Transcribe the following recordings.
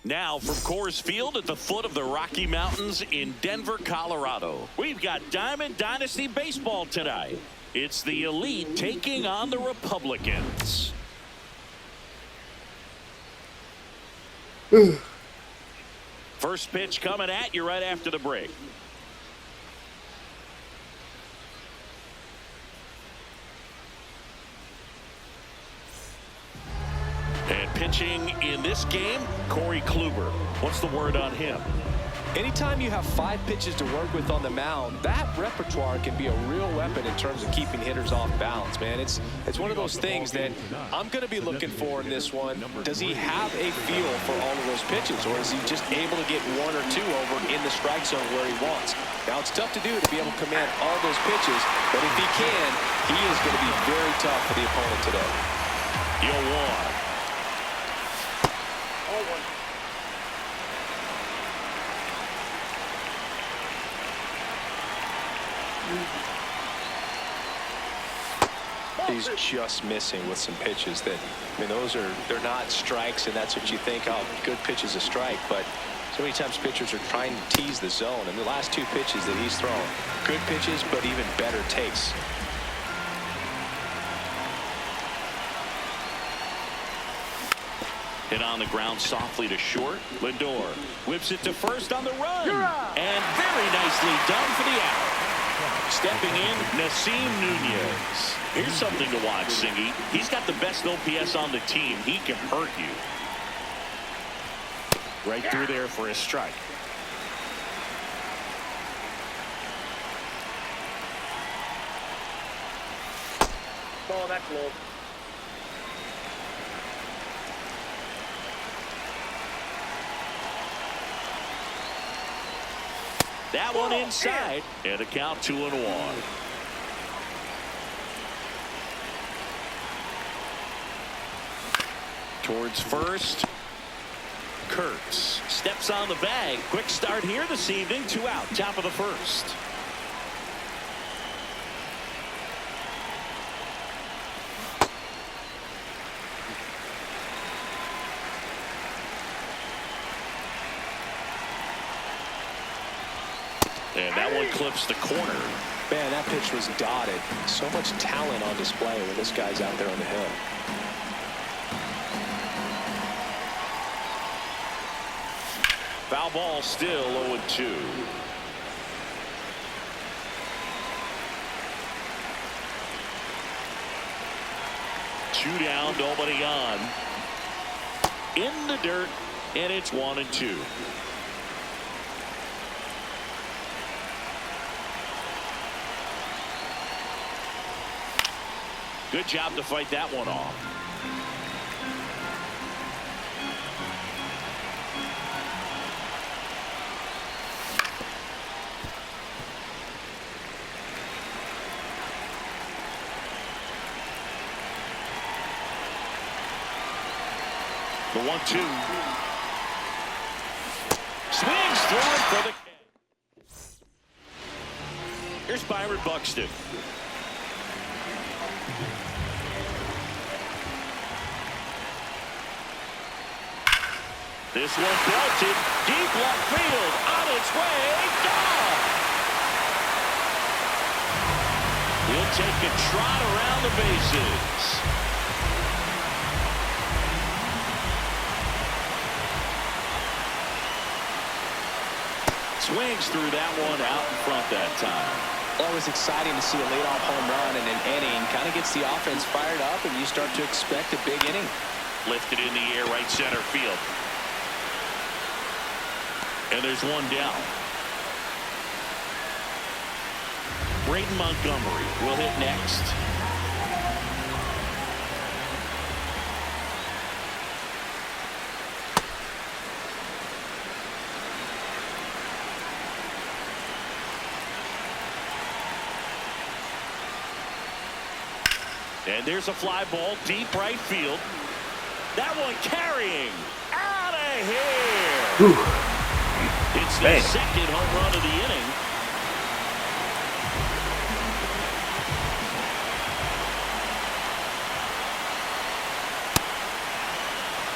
Now from Coors Field at the foot of the Rocky Mountains in Denver, Colorado, we've got Diamond Dynasty Baseball tonight. It's the Elite taking on the Republicans. First pitch coming at you right after the break. And pitching in this game, Corey Kluber. What's the word on him? Anytime you have 5 pitches to work with on the mound, that repertoire can be a real weapon in terms of keeping hitters off balance, man. It's one of those things that I'm going to be looking for in this one. Does he have a feel for all of those pitches, or is he just able to get 1 or 2 over in the strike zone where he wants? Now, it's tough to do to be able to command all those pitches, but if he can, he is going to be very tough for the opponent today. You'll want. He's just missing with some pitches that, I mean, they're not strikes, and that's what you think, oh, good pitch is a strike, but so many times pitchers are trying to tease the zone, and the last 2 pitches that he's thrown, good pitches, but even better takes. Hit on the ground softly to short. Lindor whips it to first on the run. And very nicely done for the out. Stepping in, Nasim Nunez. Here's something to watch, Singy. He's got the best OPS on the team. He can hurt you. Right through there for a strike. Oh, that's low. That one inside, and the count 2-1. Towards first, Kurtz steps on the bag. Quick start here this evening. 2 out, top of the first. And that one clips the corner. Man, that pitch was dotted. So much talent on display when this guy's out there on the hill. Foul ball still 0-2. Two down, nobody on. In the dirt, and it's 1-2. Good job to fight that one off. The 1-2. Swings through it for the catch. Here's Byron Buxton. This one belted deep left field, on its way, gone. He'll take a trot around the bases. Swings through that one out in front that time. Always exciting to see a leadoff home run in an inning. Kind of gets the offense fired up, and you start to expect a big inning. Lifted in the air, right center field. And there's one down. Braden Montgomery will hit next. And there's a fly ball deep right field. That one carrying out of here. Ooh. It's the second home run of the inning.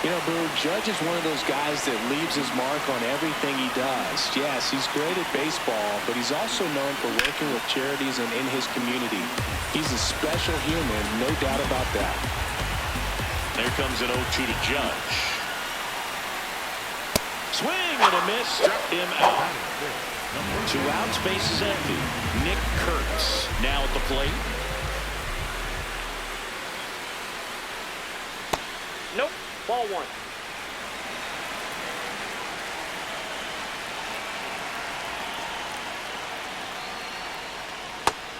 You know, Boo, Judge is one of those guys that leaves his mark on everything he does. Yes, he's great at baseball, but he's also known for working with charities and in his community. He's a special human, no doubt about that. There comes an 0-2 to Judge. Swing and a miss, struck him out. 2 outs, base is empty. Nick Kurtz now at the plate. Nope. Ball 1.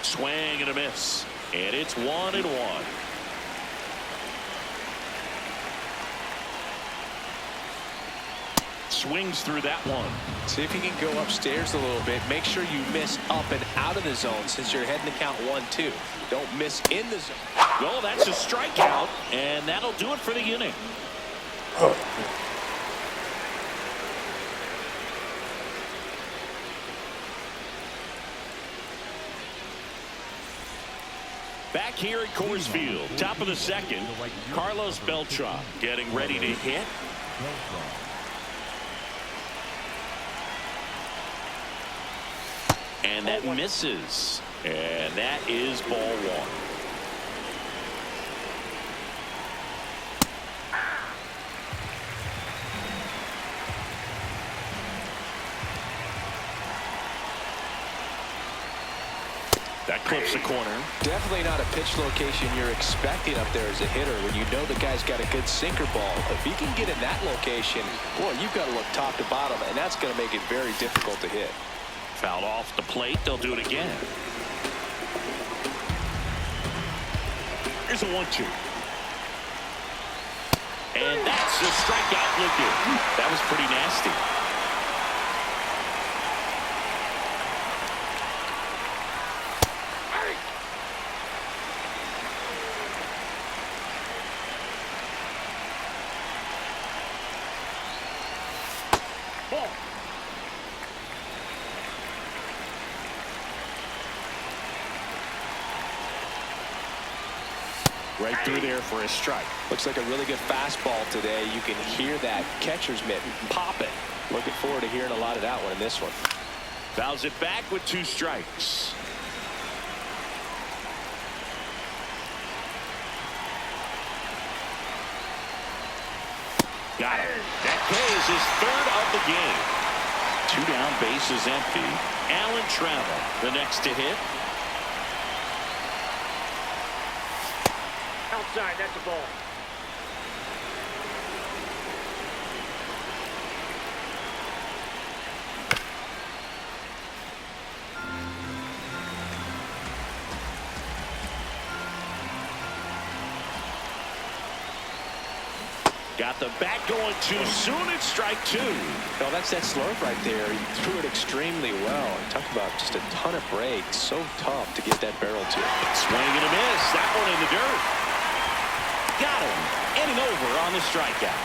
Swing and a miss. And it's 1-1. Swings through that one. See if you can go upstairs a little bit. Make sure you miss up and out of the zone since you're heading to count 1-2. Don't miss in the zone. Well, that's a strikeout, and that'll do it for the inning. Back here at Coors Field, top of the second, Carlos Beltran getting ready to hit. And that misses. And that is ball 1. That clips the corner. Definitely not a pitch location you're expecting up there as a hitter when you know the guy's got a good sinker ball. If he can get in that location, boy, you've got to look top to bottom, and that's going to make it very difficult to hit. Fouled off the plate. They'll do it again. Here's a 1-2. And that's a strikeout looking. That was pretty nasty. Ball. Right through there for a strike. Looks like a really good fastball today. You can hear that catcher's mitt popping. Looking forward to hearing a lot of that one in this one. Fouls it back with 2 strikes. Got him. That K is his 3rd of the game. 2 down, base is empty. Alan Trammell, the next to hit. Outside. That's a ball. Got the bat going too soon. It's strike 2. No, that's that slurve right there. He threw it extremely well. Talk about just a ton of breaks. So tough to get that barrel to. Swing and a miss. That one in the dirt. Got him. Inning over on the strikeout.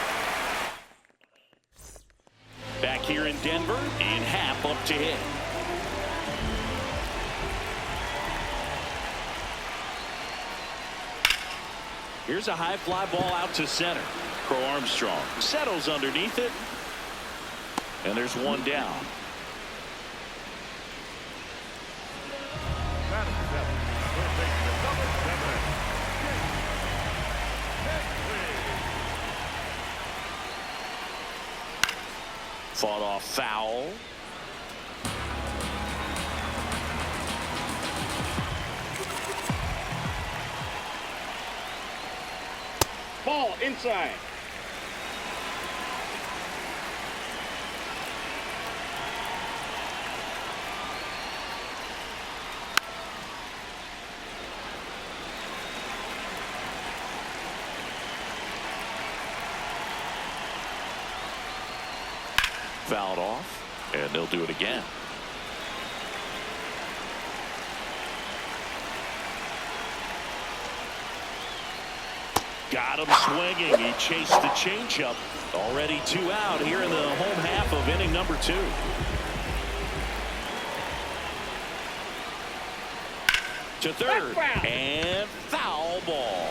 Back here in Denver, in half up to hit. Here's a high fly ball out to center. Crow Armstrong settles underneath it. And there's 1 down. Fought off foul. Ball inside. Fouled off, and they'll do it again. Got him swinging. He chased the changeup. Already 2 out here in the home half of inning number 2. To third, and foul ball.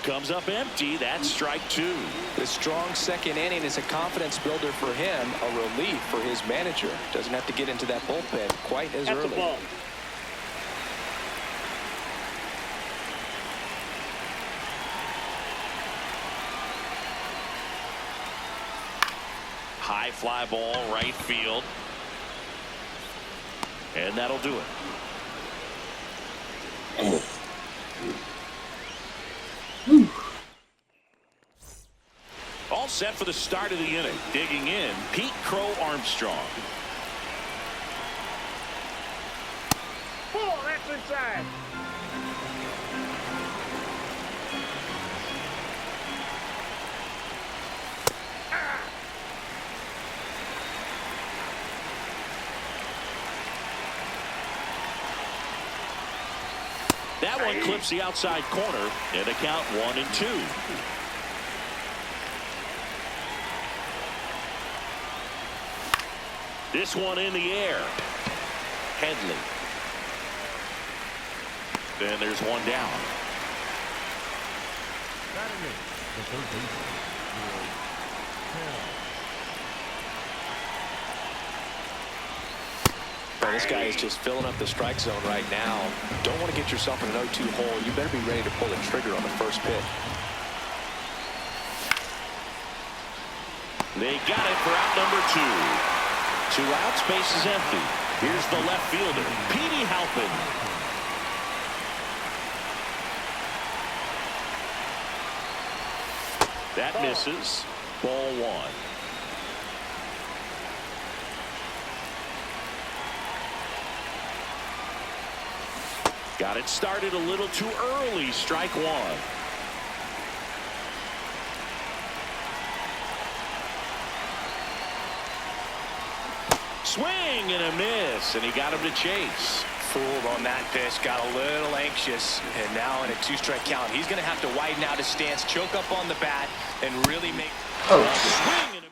comes up empty. That's strike 2. The strong second inning is a confidence builder for him, a relief for his manager. Doesn't have to get into that bullpen quite as That's early. a ball. High fly ball, right field. And that'll do it. All set for the start of the inning. Digging in, Pete Crow Armstrong. Ball, that's inside. That one clips the outside corner, and a count 1-2. This one in the air. Headley. Then there's one down. Well, this guy is just filling up the strike zone right now. Don't want to get yourself in an 0-2 hole. You better be ready to pull the trigger on the first pitch. They got it for out number 2. 2 outs, base is empty. Here's the left fielder, Petey Halpin. That misses. Ball 1. Got it started a little too early. Strike 1. Swing and a miss, and he got him to chase. Fooled on that pitch, got a little anxious, and now in a 2-strike count, he's going to have to widen out his stance, choke up on the bat, and really make. Swing and a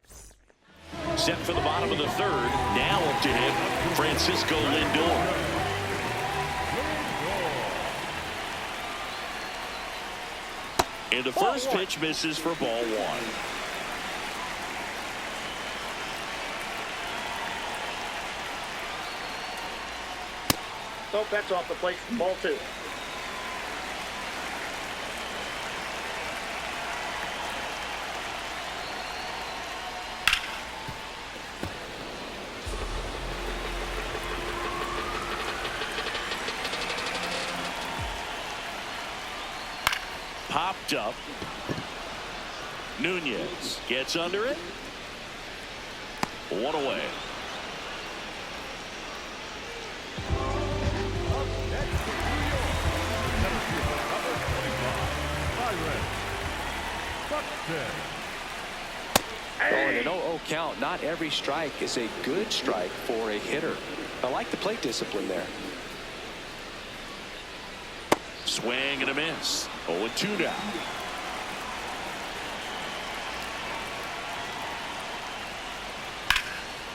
miss. Set for the bottom of the 3rd. Now up to him, Francisco Lindor. And the first pitch misses for ball 1. Nope, that's off the plate. Ball 2. Popped up. Nunez gets under it. 1 away. In an 0-0 count, not every strike is a good strike for a hitter. I like the plate discipline there. Swing and a miss. 0-2 now.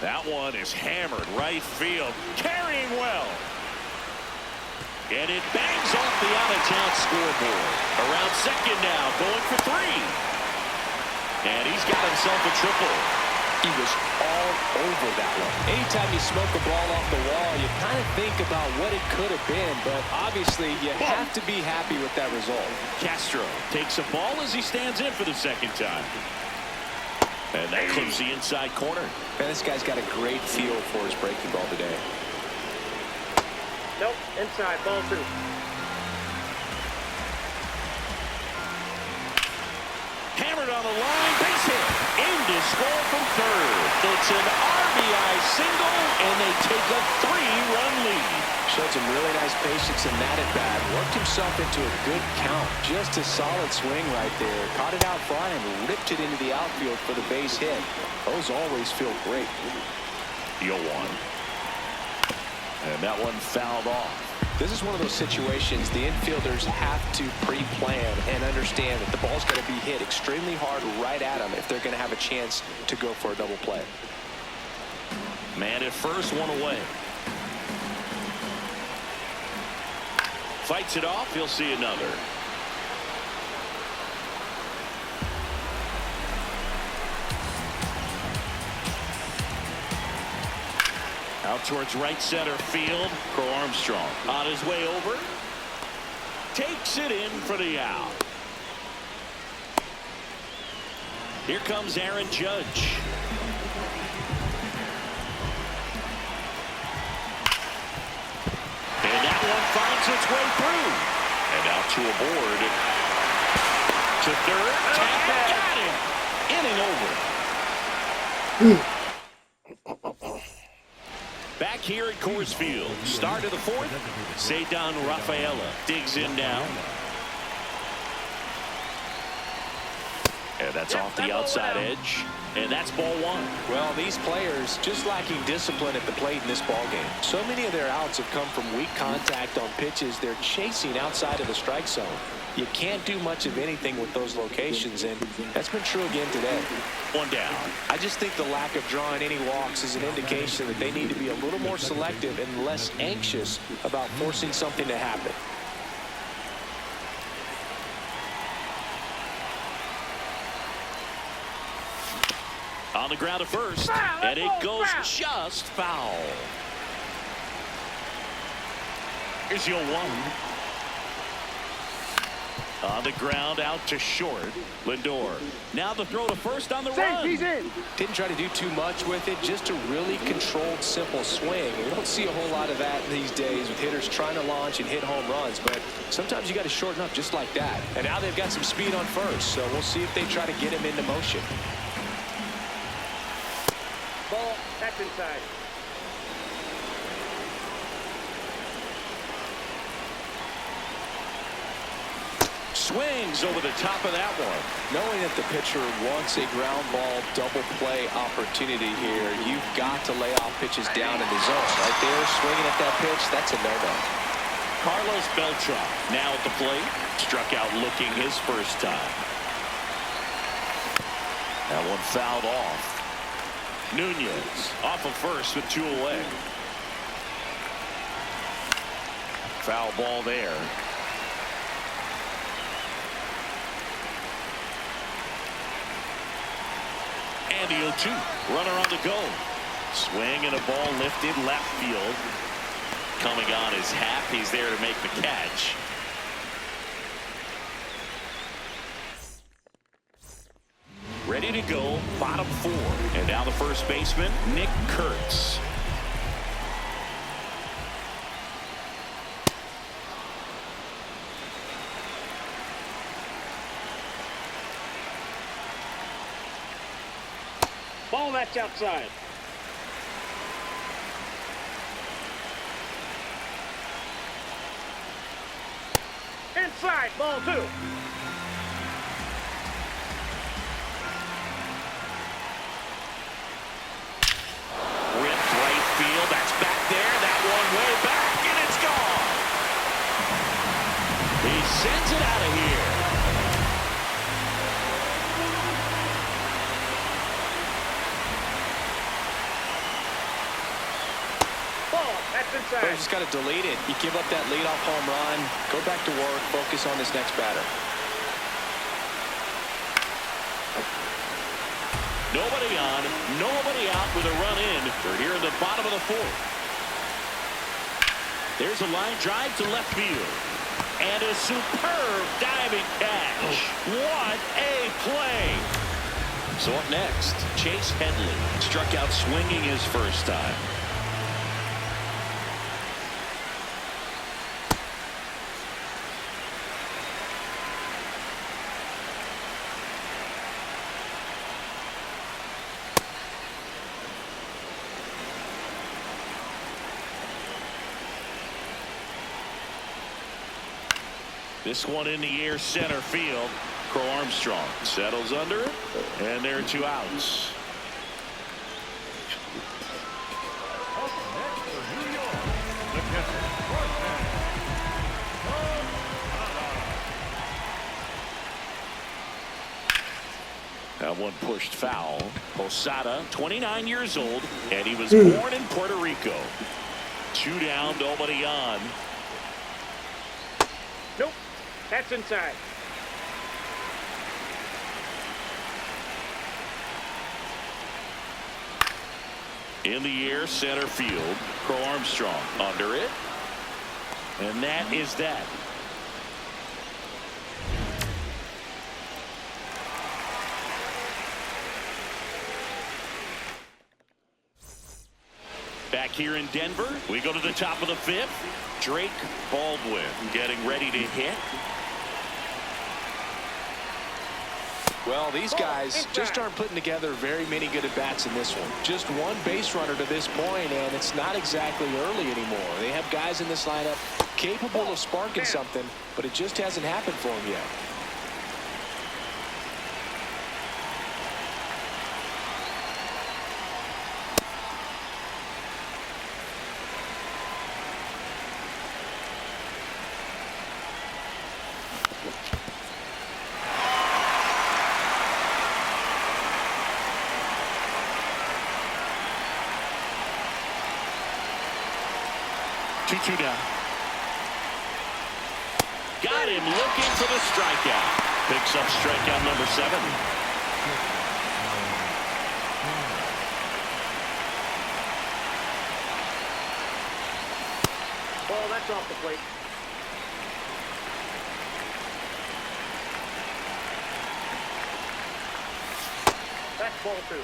That one is hammered right field. Carrying well. And it bangs off the out-of-town scoreboard. Around second now, going for 3. And he's got himself a triple. He was all over that one. Anytime you smoke a ball off the wall, you kind of think about what it could have been, but obviously you have to be happy with that result. Castro takes a ball as he stands in for the second time. And that clips the inside corner. Man, this guy's got a great feel for his breaking ball today. Nope, inside. Ball 2. Hammered on the line, base hit. In to score from 3rd. It's an RBI single, and they take a 3-run lead. Showed some really nice patience in that at bat. Worked himself into a good count. Just a solid swing right there. Caught it out front and ripped it into the outfield for the base hit. Those always feel great. 0-1. And that one fouled off. This is one of those situations the infielders have to pre-plan and understand that the ball's going to be hit extremely hard right at them if they're going to have a chance to go for a double play. Man at first, 1 away. Fights it off. He'll see another. Out towards right center field. Crow Armstrong on his way over. Takes it in for the out. Here comes Aaron Judge. And that one finds its way through. And out to a board. To third. Tampa got him. Inning over. Back here at Coors Field. Start of the fourth. Cedar Rafaela digs in now. And that's off the outside edge. And that's ball one. Well, these players just lacking discipline at the plate in this ball game. So many of their outs have come from weak contact on pitches they're chasing outside of the strike zone. You can't do much of anything with those locations, and that's been true again today. One down. I just think the lack of drawing any walks is an indication that they need to be a little more selective and less anxious about forcing something to happen. On the ground at first, and it goes just foul. Here's your one. On the ground, out to short. Lindor. Now the throw to first on the run. He's in. Didn't try to do too much with it, just a really controlled, simple swing. We don't see a whole lot of that these days with hitters trying to launch and hit home runs, but sometimes you got to shorten up just like that. And now they've got some speed on first, so we'll see if they try to get him into motion. Ball. That's inside. Swings over the top of that one. Knowing that the pitcher wants a ground ball double play opportunity here, you've got to lay off pitches down in the zone. Right there, swinging at that pitch, that's a no-no. Carlos Beltran now at the plate. Struck out looking his first time. That one fouled off. Nunez off of first with two away. Foul ball there. And the 0-2. Runner on the go. Swing and a ball lifted left field. Coming on his half. He's there to make the catch. Ready to go. Bottom four. And now the first baseman, Nick Kurtz. Ball. That's outside. Inside. Ball 2. That's back there. That one way back, and it's gone. He sends it out of here. Ball. That's inside. But you just got to delete it. You give up that leadoff home run. Go back to work. Focus on this next batter. Nobody on, nobody out with a run in. We're here in the bottom of the fourth. There's a line drive to left field. And a superb diving catch. What a play. So up next, Chase Headley struck out swinging his first time. This one in the air center field. Crow Armstrong settles under it, and there are two outs. That one pushed foul. Posada, 29 years old, and he was born in Puerto Rico. Two down, nobody on. Nope. That's inside. In the air, center field. Crow Armstrong under it. And that is that. Back here in Denver, we go to the top of the fifth. Drake Baldwin getting ready to hit. Well, these guys just aren't putting together very many good at-bats in this one. Just one base runner to this point, and it's not exactly early anymore. They have guys in this lineup capable of sparking something, but it just hasn't happened for them yet. Two down. Got him looking for the strikeout. Picks up strikeout number 7. Ball, that's off the plate. That's ball 2.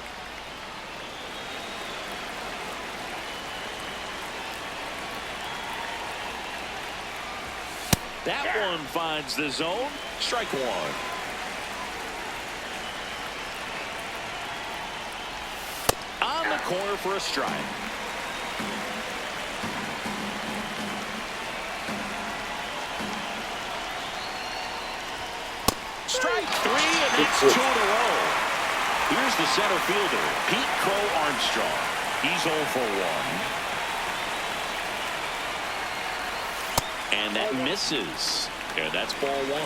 That one finds the zone. Strike 1. On the corner for a strike. Strike 3, and that's 2 in a row. Here's the center fielder, Pete Crow Armstrong. He's 0 for 1. And that misses. And that's ball 1.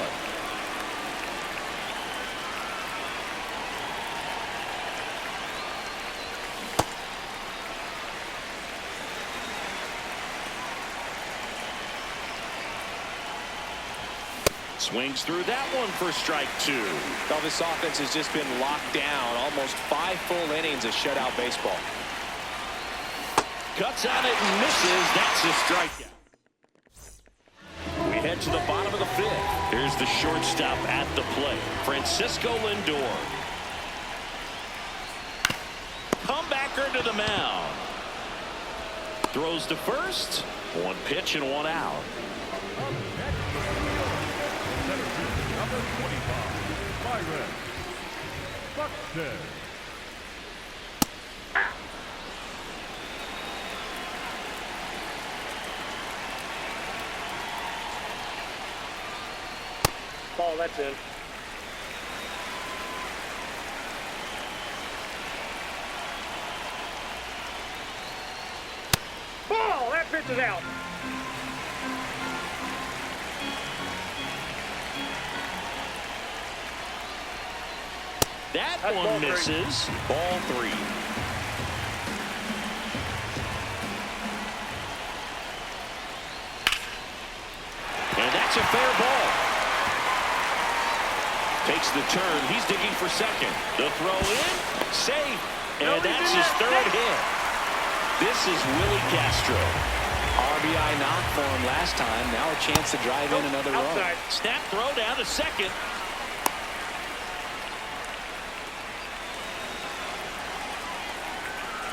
Swings through that one for strike 2. Well, this offense has just been locked down. Almost 5 full innings of shutout baseball. Cuts on it and misses. That's a strikeout. We head to the bottom of the 5th. Here's the shortstop at the plate, Francisco Lindor. Comebacker to the mound. Throws to first. 1 pitch and 1 out. Number 25, Byron Buxton. Ball, that's in. Ball, that pitch is out. That That's one ball 3. misses. Ball 3. And that's a fair ball. Takes the turn. He's digging for second. The throw in. Safe. And that's his 3rd hit. This is Willie Castro. RBI knock for him last time. Now a chance to drive in another run. Outside. Snap throw down to second.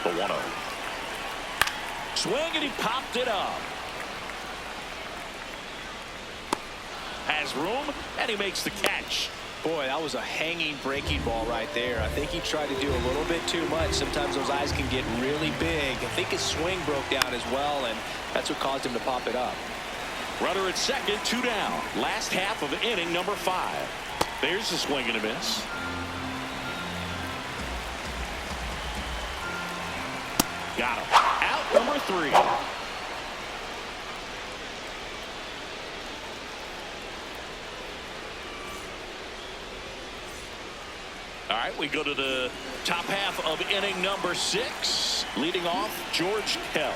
The 1-0. Swing, and he popped it up. Has room, and he makes the catch. Boy, that was a hanging breaking ball right there. I think he tried to do a little bit too much. Sometimes those eyes can get really big. I think his swing broke down as well, and that's what caused him to pop it up. Runner at second, 2 down. Last half of inning number 5. There's the swing and a miss. Got him. Out number 3. All right, we go to the top half of inning number 6. Leading off, George Kell.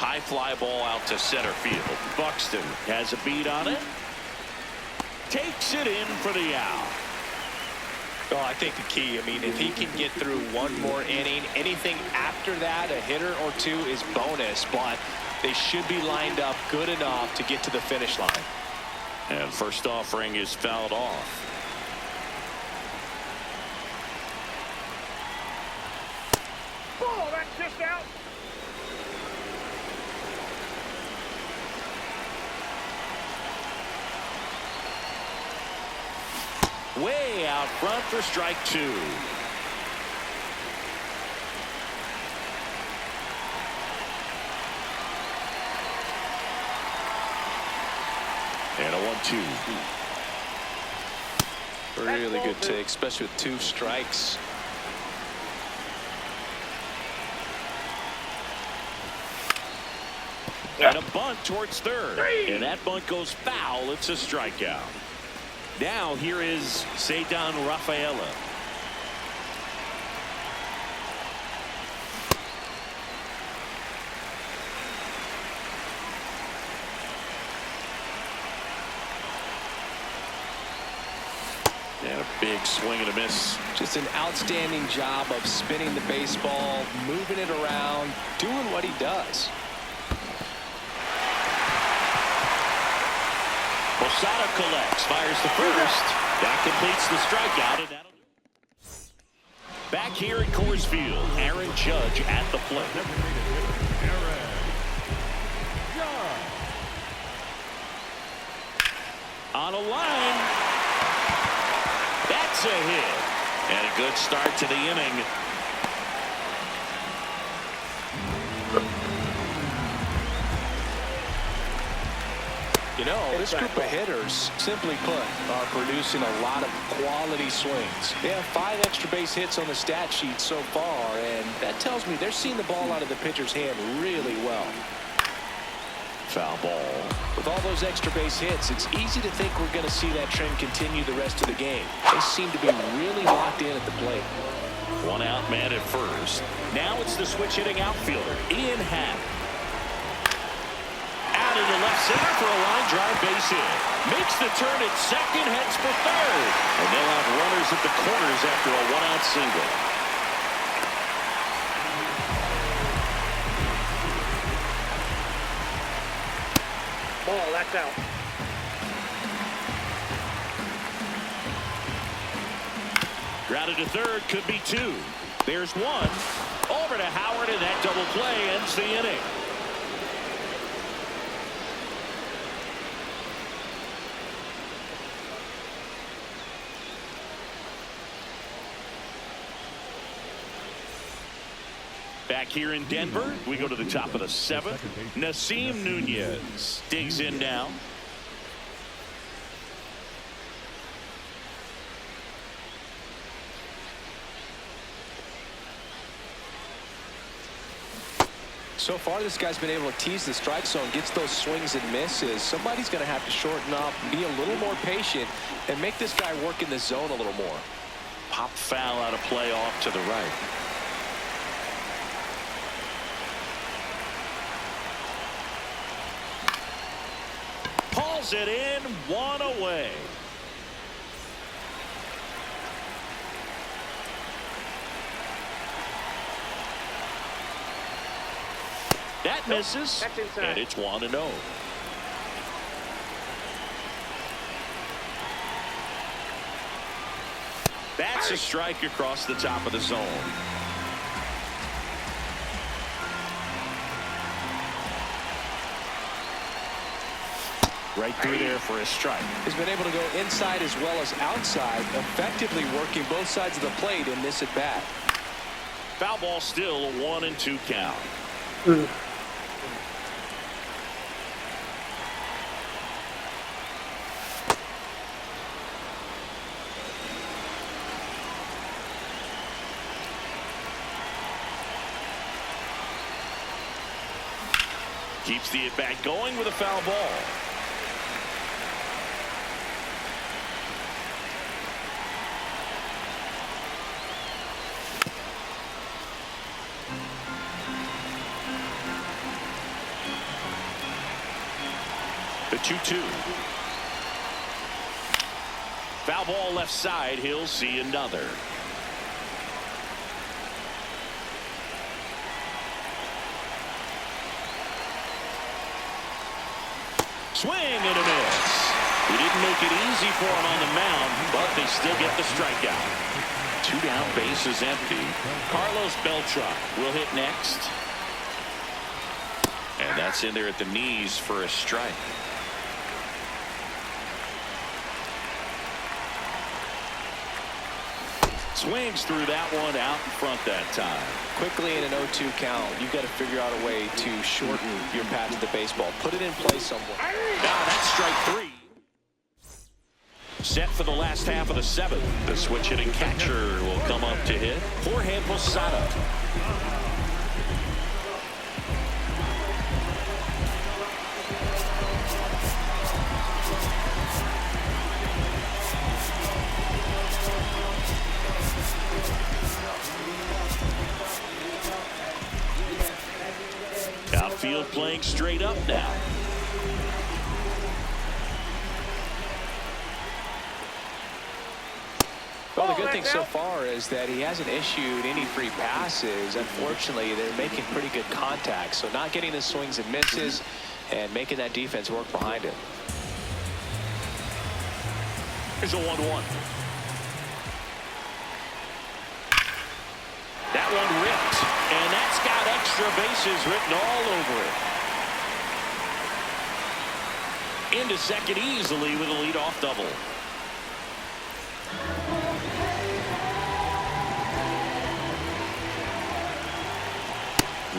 High fly ball out to center field. Buxton has a beat on it. Takes it in for the out. Oh, I think the key, I mean, if he can get through one more inning, anything after that, a hitter or two is bonus, but they should be lined up good enough to get to the finish line. And first offering is fouled off. Ball, that's just out. Way out front for strike two. And a 1-2. Really good take, especially with 2 strikes. And a bunt towards third. And that bunt goes foul. It's a strikeout. Now here is Ceddanne Rafaela. And a big swing and a miss. Just an outstanding job of spinning the baseball, moving it around, doing what he does. Posada collects, fires the first. That completes the strikeout. And that'll do it. Back here at Coors Field, Aaron Judge at the plate. Aaron Judge. On a line. That's a hit. And a good start to the inning. You know, this group of hitters, simply put, are producing a lot of quality swings. They have 5 extra base hits on the stat sheet so far, and that tells me they're seeing the ball out of the pitcher's hand really well. Foul ball. With all those extra base hits, it's easy to think we're going to see that trend continue the rest of the game. They seem to be really locked in at the plate. 1 out man at first. Now it's the switch hitting outfielder, Ian Happ. Out into left center for a line drive base hit. Makes the turn at second, heads for third. And they'll have runners at the corners after a 1-out single. Ball, that's out. Grounded to third, could be 2. There's 1. Over to Howard, and that double play ends the inning. Back here in Denver, we go to the top of the 7th. Nasim Nunez digs in now. So far, this guy's been able to tease the strike zone, gets those swings and misses. Somebody's going to have to shorten up, be a little more patient, and make this guy work in the zone a little more. Pop foul out of play off to the right. Pulls it in, 1 away. That misses, That's inside. and it's 1-0. That's a strike across the top of the zone. Right through there for a strike. He's been able to go inside as well as outside, effectively working both sides of the plate in this at bat. Foul ball, still a 1-2 count. Keeps the at-bat going with a foul ball. The 2-2. Foul ball left side. He'll see another. Swing and a miss. He didn't make it easy for him on the mound, but they still get the strikeout. 2 down, bases empty. Carlos Beltran will hit next. And that's in there at the knees for a strike. Swings through that one out in front that time. Quickly in an 0-2 count, you've got to figure out a way to shorten your path to the baseball. Put it in play somewhere. Now that's strike 3. Set for the last half of the 7th. The switch hitting catcher will come up to hit. Jorge Posada. Outfield playing straight up now. Well, the good thing so far is that he hasn't issued any free passes. Unfortunately, they're making pretty good contact, so not getting the swings and misses and making that defense work behind it. Here's a 1-1. That one ripped, and that's got extra bases written all over it. Into second easily with a leadoff double.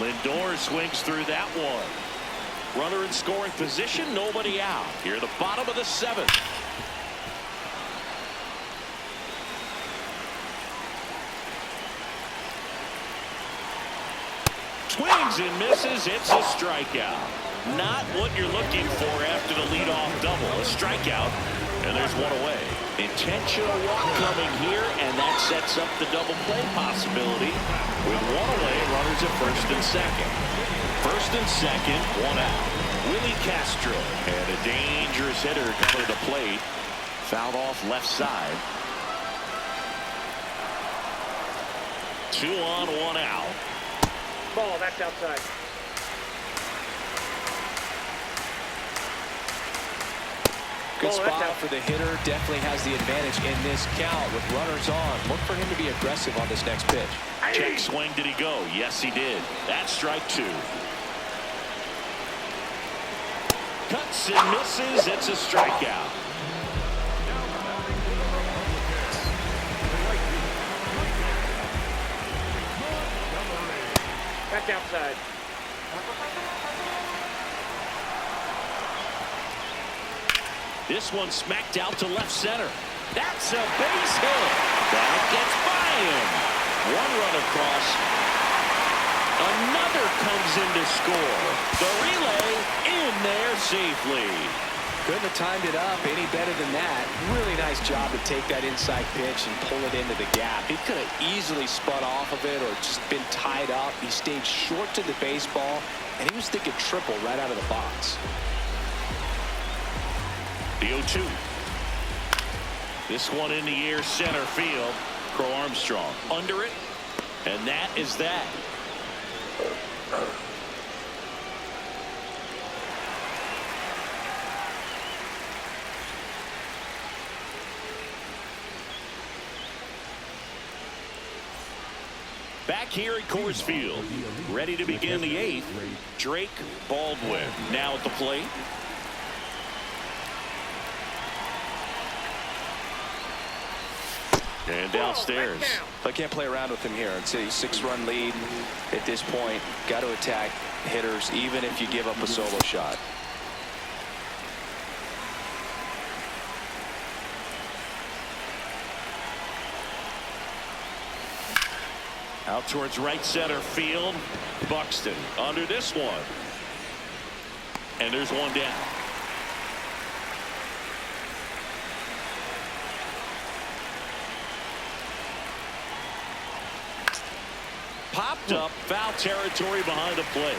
Lindor swings through that one. Runner in scoring position, nobody out. Here at the bottom of the 7th. Swings and misses. It's a strikeout. Not what you're looking for after the leadoff double. A strikeout, and there's one away. Intentional walk coming here, and that sets up the double play possibility. With one away, runners at first and second. First and second, one out. Willie Castro, and a dangerous hitter coming to the plate. Fouled off left side. 2 on, 1 out. Ball, that's outside. Good spot for the hitter. Definitely has the advantage in this count with runners on. Look for him to be aggressive on this next pitch. Check swing. Did he go? Yes, he did. That's strike 2. Cuts and misses. It's a strikeout. Back outside. This one smacked out to left center. That's a base hit. That gets by him. One run across. Another comes in to score. The relay in there safely. Couldn't have timed it up any better than that. Really nice job to take that inside pitch and pull it into the gap. He could have easily spun off of it or just been tied up. He stayed short to the baseball, and he was thinking triple right out of the box. The 0-2. This one in the air center field. Crow Armstrong under it, and that is that. Back here at Coors Field, ready to begin the 8th. Drake Baldwin now at the plate. And downstairs. I can't play around with him here. It's a 6-run lead at this point. Got to attack hitters even if you give up a solo shot. Out towards right center field. Buxton under this one. And there's one down. Popped up, foul territory behind the plate.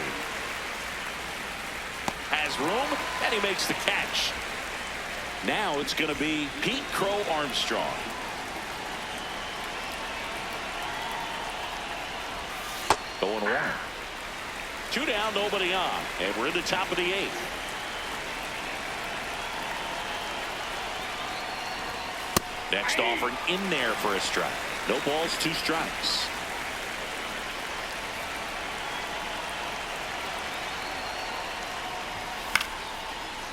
has room, and he makes the catch. Now it's going to be Pete Crow Armstrong. Going one. 2 down, nobody on, and we're in the top of the 8th. Next offering in there for a strike. No balls, 2 strikes.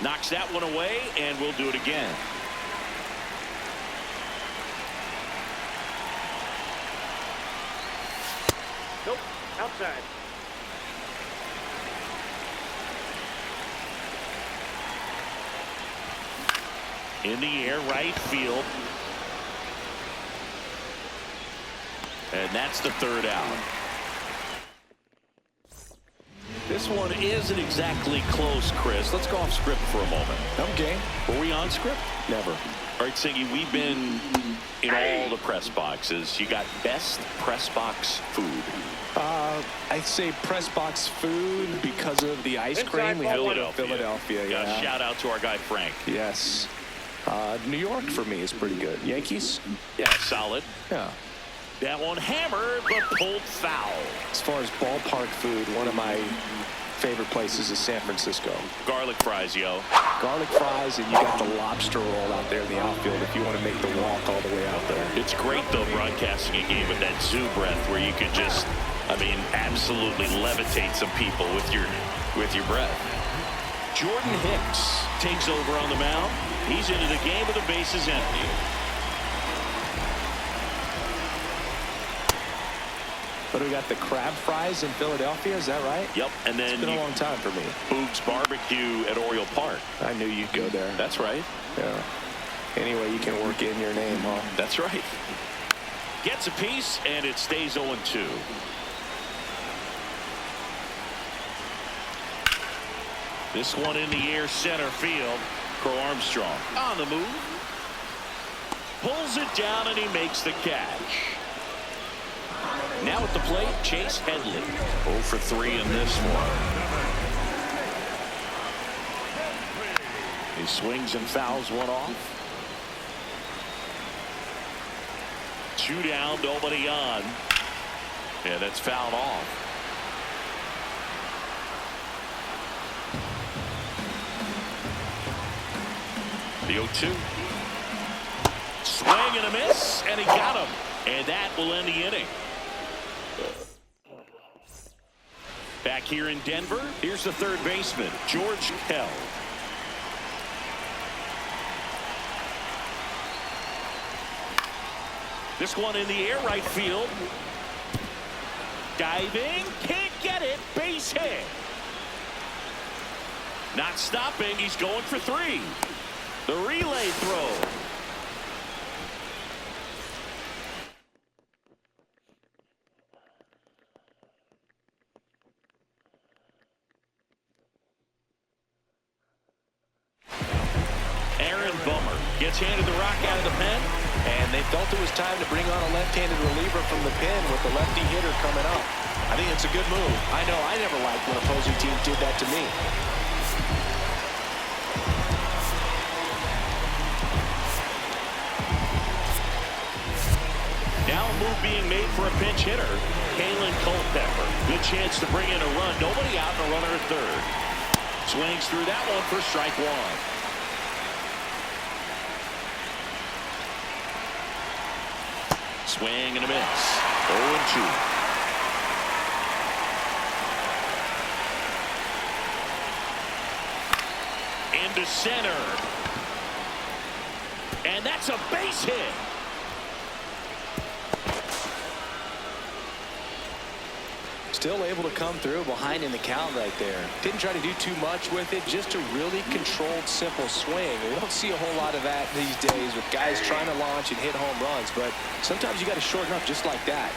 Knocks that one away, and we'll do it again. Nope. Outside. In the air, right field. And that's the 3rd out. This one isn't exactly close, Chris. Let's go off script for a moment. Okay. Were we on script? Never. All right, Siggy, we've been in all the press boxes. You got best press box food. I'd say press box food because of the ice cream. We have Philadelphia. Yeah. Shout out to our guy, Frank. Yes. New York for me is pretty good. Yankees? Yeah, solid. Yeah. That one hammered, but pulled foul. As far as ballpark food, one of my favorite places is San Francisco. Garlic fries, yo. Garlic fries, and you got the lobster roll out there in the outfield if you want to make the walk all the way out there. It's great, though, broadcasting a game with that zoo breath where you could just, I mean, absolutely levitate some people with your breath. Jordan Hicks takes over on the mound. He's into the game with the bases empty. But we got the crab fries in Philadelphia, is that right? Yep, and then it's been a long time for me. Boog's Barbecue at Oriole Park. I knew you'd go there. That's right. Yeah. Anyway, you can work in your name, huh? That's right. Gets a piece, and it stays 0-2. This one in the air, center field. Crow Armstrong on the move. Pulls it down, and he makes the catch. Now at the plate, Chase Headley. 0 for 3 in this one. He swings and fouls one off. 2 down, nobody on. Yeah, that's fouled off. The 0-2. Swing and a miss, and he got him. And that will end the inning. Back here in Denver, here's the 3rd baseman, George Kell. This one in the air, right field. Diving, can't get it, base hit. Not stopping, he's going for 3. The relay throw. Gets handed the rock out of the pen. And they felt it was time to bring on a left-handed reliever from the pen with the lefty hitter coming up. I think it's a good move. I know I never liked when opposing teams did that to me. Now a move being made for a pinch hitter. Kalen Culpepper. Good chance to bring in a run. Nobody out and a runner at 3rd. Swings through that one for strike 1. Swing and a miss. 0-2. Into center. And that's a base hit. Still able to come through behind in the count right there. Didn't try to do too much with it. Just a really controlled, simple swing. We don't see a whole lot of that these days with guys trying to launch and hit home runs. But sometimes you got to shorten up just like that.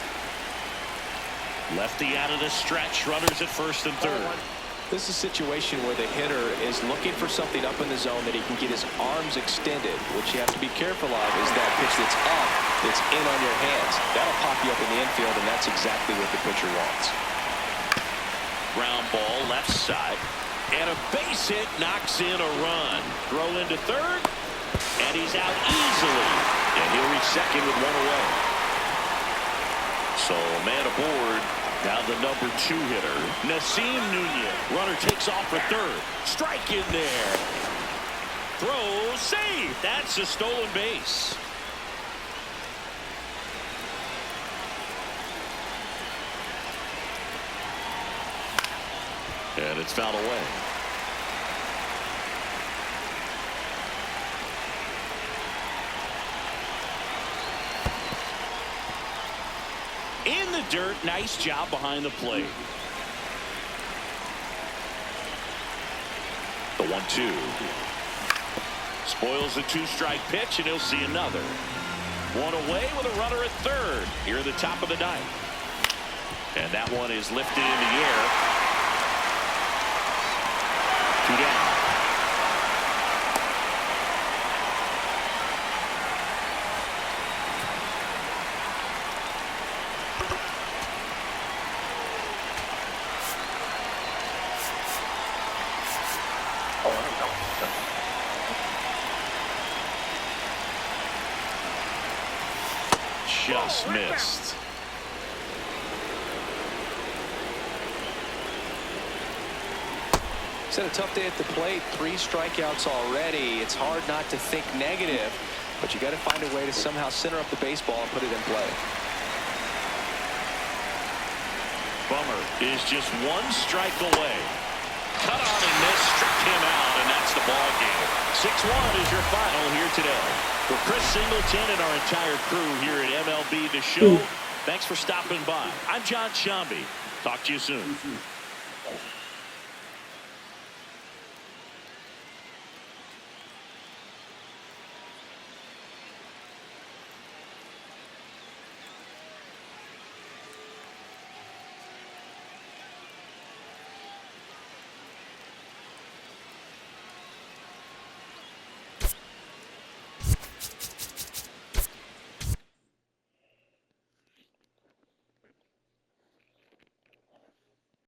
Lefty out of the stretch. Runners at 1st and 3rd. This is a situation where the hitter is looking for something up in the zone that he can get his arms extended. What you have to be careful of is that pitch that's up, that's in on your hands. That'll pop you up in the infield, and that's exactly what the pitcher wants. Ground ball left side. And a base hit knocks in a run. Throw into third. And he's out easily. And he'll reach second with one away. So a man aboard. Now the number 2 hitter, Nasim Nunez. Runner takes off for third. Strike in there. Throw, save. That's a stolen base. And it's fouled away. In the dirt, nice job behind the plate. The 1-2. Spoils the 2-strike pitch, and he'll see another. One away with a runner at third here at the top of the ninth. And that one is lifted in the air. 2 down. Just missed. It's had a tough day at the plate. 3 strikeouts already. It's hard not to think negative, but you got to find a way to somehow center up the baseball and put it in play. Bummer is just 1 strike away. Cut on and miss, struck him out, and that's the ball game. 6-1 is your final here today. For Chris Singleton and our entire crew here at MLB The Show, thanks for stopping by. I'm John Shambi. Talk to you soon.